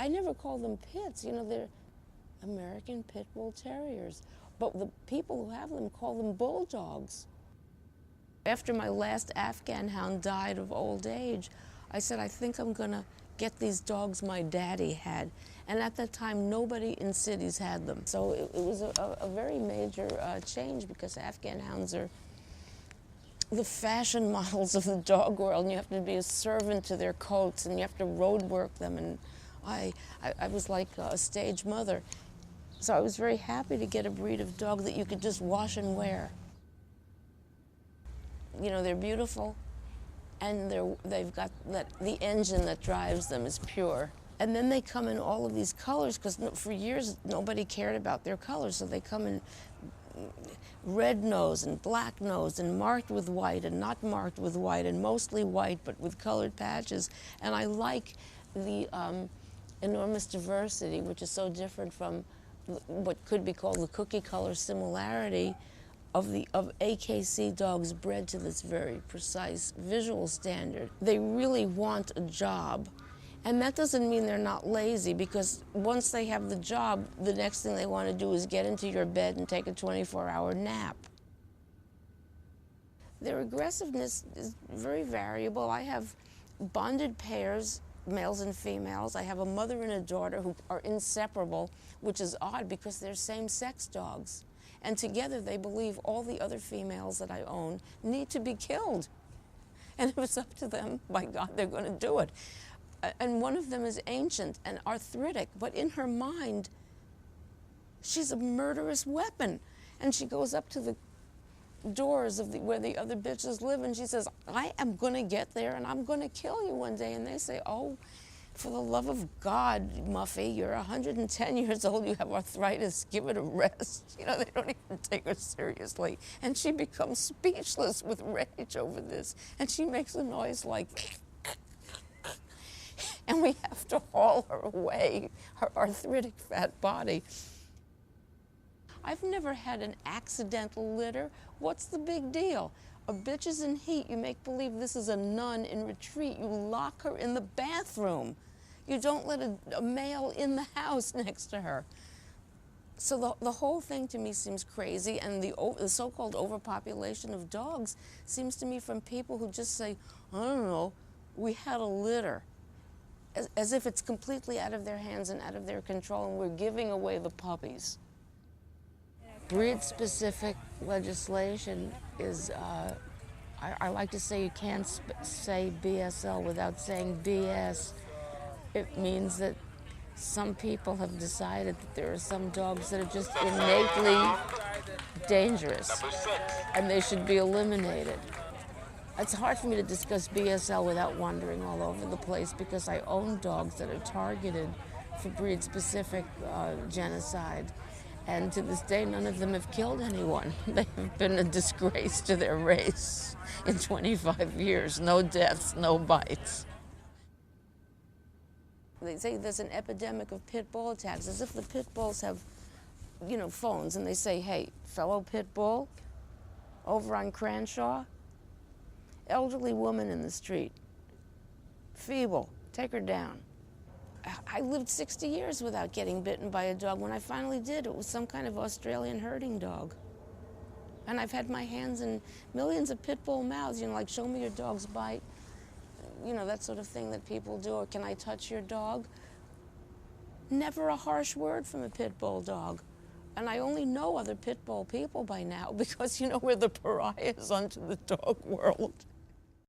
I never call them pits, you know, they're American Pit Bull Terriers. But the people who have them call them bulldogs. After my last Afghan hound died of old age, I said, I think I'm gonna get these dogs my daddy had. And at that time, nobody in cities had them. So it was a very major change, because Afghan hounds are the fashion models of the dog world, and you have to be a servant to their coats, and you have to road work them, and I was like a stage mother. So I was very happy to get a breed of dog that you could just wash and wear. You know, they're beautiful, and they've got the engine that drives them is pure. And then they come in all of these colors, because for years nobody cared about their colors, so they come in red nose and black nose and marked with white and not marked with white and mostly white but with colored patches. And I like the enormous diversity, which is so different from what could be called the cookie color similarity of AKC dogs bred to this very precise visual standard. They really want a job. And that doesn't mean they're not lazy, because once they have the job, the next thing they want to do is get into your bed and take a 24-hour nap. Their aggressiveness is very variable. I have bonded pairs, males and females. I have a mother and a daughter who are inseparable, which is odd because they're same-sex dogs. And together they believe all the other females that I own need to be killed. And if it's up to them, by God, they're going to do it. And one of them is ancient and arthritic, but in her mind, she's a murderous weapon. And she goes up to the doors of where the other bitches live, and she says, I am going to get there, and I'm going to kill you one day. And they say, oh, for the love of God, Muffy, you're 110 years old, you have arthritis, give it a rest. You know, they don't even take her seriously. And she becomes speechless with rage over this. And she makes a noise like, and we have to haul her away, her arthritic fat body. I've never had an accidental litter. What's the big deal? A bitch is in heat. You make believe this is a nun in retreat. You lock her in the bathroom. You don't let a male in the house next to her. So the whole thing to me seems crazy, and the so-called overpopulation of dogs seems to me from people who just say, I don't know, we had a litter. As if it's completely out of their hands and out of their control, and we're giving away the puppies. Breed-specific legislation is, I like to say you can't say BSL without saying BS. It means that some people have decided that there are some dogs that are just innately dangerous, and they should be eliminated. It's hard for me to discuss BSL without wandering all over the place, because I own dogs that are targeted for breed-specific genocide. And to this day, none of them have killed anyone. They have been a disgrace to their race in 25 years. No deaths, no bites. They say there's an epidemic of pit bull attacks, as if the pit bulls have, you know, phones, and they say, hey, fellow pit bull, over on Crenshaw, elderly woman in the street, feeble, take her down. I lived 60 years without getting bitten by a dog. When I finally did, it was some kind of Australian herding dog. And I've had my hands in millions of pit bull mouths, you know, like, show me your dog's bite, you know, that sort of thing that people do, or can I touch your dog? Never a harsh word from a pit bull dog. And I only know other pit bull people by now, because, you know, we're the pariahs unto the dog world.